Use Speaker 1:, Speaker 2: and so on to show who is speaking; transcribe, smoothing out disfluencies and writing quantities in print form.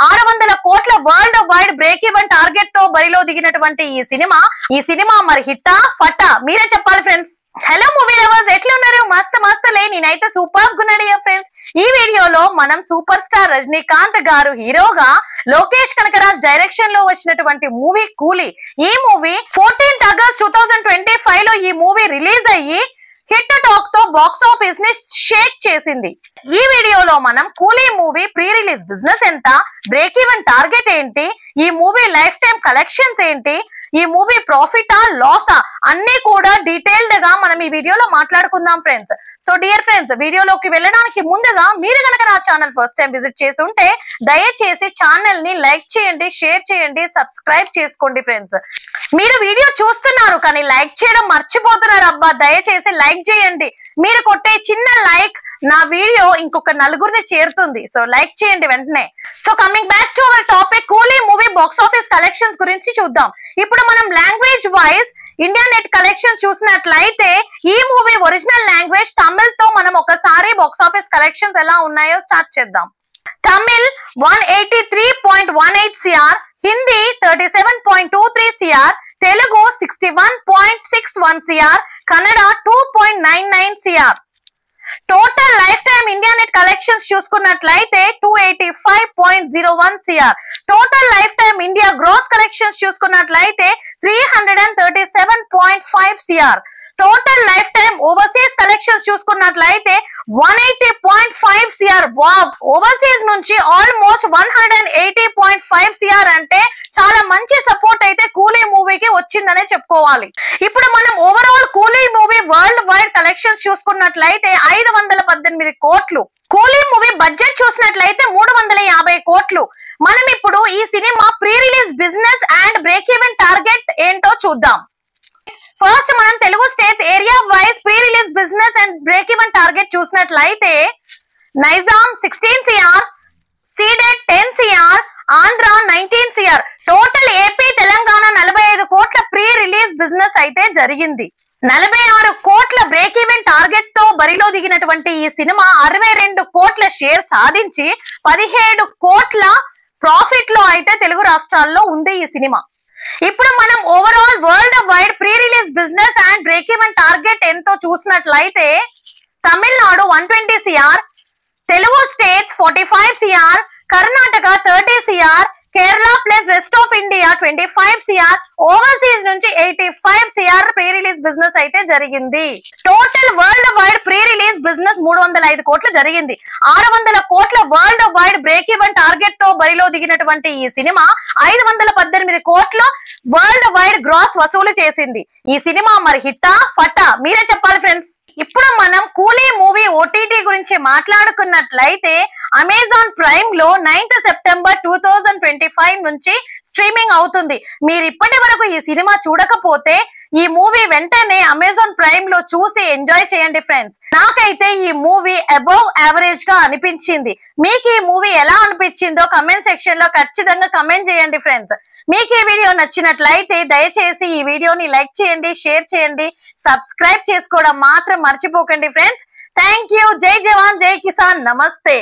Speaker 1: 600 కోట్ల world wide break even target తో బరిలో దిగినటువంటి ఈ సినిమా మరి హిట్టా ఫట్టా మీరే చెప్పాలి ఫ్రెండ్స్. హలో మూవీ లవర్స్, ఎట్లున్నారు? మస్తలే, నేనైతే సూపర్ గున్నాడు ఫ్రెండ్స్. ఈ వీడియోలో మనం సూపర్ స్టార్ రజనీకాంత్ గారు హీరోగా, లోకేష్ కనకరాజ్ డైరెక్షన్ లో వచ్చినటువంటి మూవీ కూలీ. ఈ మూవీ 14th August 2025 లో ఈ మూవీ రిలీజ్ అయ్యి హిట్ టాక్ తో బాక్స్ ఆఫీస్ ని షేక్ చేసింది. ఈ వీడియోలో మనం కూలీ మూవీ ప్రీ రిలీజ్ బిజినెస్ ఎంత, బ్రేక్ ఈవెన్ టార్గెట్ ఏంటి, ఈ మూవీ లైఫ్ టైం కలెక్షన్స్ ఏంటి, ఈ మూవీ ప్రాఫిటా లాసా అన్ని కూడా డీటెయిల్డ్ గా మనం ఈ వీడియోలో మాట్లాడుకుందాం ఫ్రెండ్స్. సో డియర్ ఫ్రెండ్స్, వీడియోలోకి వెళ్ళడానికి ముందుగా మీరు కనుక నా ఛానల్ ఫస్ట్ టైం విజిట్ చేసి ఉంటే దయచేసి ఛానల్ ని లైక్ చేయండి, షేర్ చేయండి, సబ్స్క్రైబ్ చేసుకోండి ఫ్రెండ్స్. మీరు వీడియో చూస్తున్నారు కానీ లైక్ చేయడం మర్చిపోతున్నారు. అబ్బా, దయచేసి లైక్ చేయండి. మీరు కొట్టే చిన్న లైక్ నా వీడియో ఇంకొక నలుగురిని చేరుతుంది. సో లైక్ చేయండి వెంటనే. So coming back to our topic, కూలీ మూవీ బాక్స్ ఆఫీస్ కలెక్షన్స్ గురించి చూద్దాం. ఇప్పుడు మనం language wise India net collection చూసినట్లయితే ఈ మూవీ ఒరిజినల్ లాంగ్వేజ్ తమిళ్ తో మనం ఒకసారి బాక్స్ ఆఫీస్ కలెక్షన్స్ ఎలా ఉన్నాయో స్టార్ట్ చేద్దాం. Tamil 183.18 CR, Hindi 37.23 CR, Telugu 61.61 CR, Kannada 2.99 CR. Total life time India net collections చూసుకున్నట్లయితే 285.01 CR. Total life time India gross collections చూసుకున్నట్లయితే 337.5 CR. Total life time overseas collections చూసుకున్నట్లయితే 180.5 CR. వావ్, ఓవర్సీస్ నుంచి ఆల్మోస్ట్ 180.5 CR అంటే చాలా మంచి సపోర్ట్ అయితే కూలీ మూవీకి వచ్చిందనే చెప్పుకోవాలి. ఇప్పుడు మనం ఓవరాల్ కూలీ మూవీ వరల్డ్ వైడ్ కలెక్షన్స్ చూసుకున్నట్లయితే 518 కోట్లు. కూలీ మూవీ బడ్జెట్ చూసినట్లయితే 350 కోట్లు. మనం ఇప్పుడు ఈ cinema pre release business and break even target ఏంటో చూద్దాం. ఫస్ట్ మనం Telugu states area wise pre release business and break even target చూసినట్లయితే Nizam 16 CR, ceded 10 CR, Andhra 19 CR. Total AP Telangana 45 కోట్ల ప్రీ రిలీజ్ బిజినెస్ అయితే జరిగింది. 46 కోట్ల బ్రేక్ ఈవెన్ టార్గెట్ తో బరిలో దిగినటువంటి ఈ సినిమా 62 కోట్ల షేర్ సాధించి 17 కోట్ల ప్రాఫిట్ లో అయితే తెలుగు రాష్ట్రాల్లో ఉంది ఈ సినిమా. ఇప్పుడు మనం overall world wide pre release business and break even target ఎంతో చూసినట్లయితే Tamil Nadu 120 CR, Telugu states 45 CR, Karnataka 30 CR, Kerala plus rest of India 25 CR, overseas నుంచి 85 CR ప్రీ రిలీజ్ బిజినెస్ అయితే జరిగింది. Total world wide pre release business 305 కోట్లు జరిగింది. 600 కోట్ల world wide break even target తో బరిలో దిగినటువంటి ఈ సినిమా 518 కోట్ల వరల్డ్ వైడ్ గ్రాస్ వసూలు చేసింది. ఈ సినిమా మరి హిట్టా ఫట్టా మీరే చెప్పాలి ఫ్రెండ్స్. ఇప్పుడు మనం కూలీ మూవీ OTT గురించి మాట్లాడుకున్నట్లయితే అమెజాన్ ప్రైమ్ లో 9th September 2025 నుంచి స్ట్రీమింగ్ అవుతుంది. మీరు ఇప్పటి వరకు ఈ సినిమా చూడకపోతే ఈ మూవీ వెంటనే అమెజాన్ ప్రైమ్ లో చూసి ఎంజాయ్ చేయండి ఫ్రెండ్స్. నాకైతే ఈ మూవీ అబౌవ్ యావరేజ్ గా అనిపించింది. మీకు ఈ మూవీ ఎలా అనిపించిందో కమెంట్ సెక్షన్ లో ఖచ్చితంగా కమెంట్ చేయండి ఫ్రెండ్స్. మీకు ఈ వీడియో నచ్చినట్లయితే దయచేసి ఈ వీడియోని లైక్ చేయండి, షేర్ చేయండి, సబ్స్క్రైబ్ చేసుకోవడం మాత్రం మర్చిపోకండి ఫ్రెండ్స్. Thank you. జై జవాన్, జై కిసాన్, నమస్తే.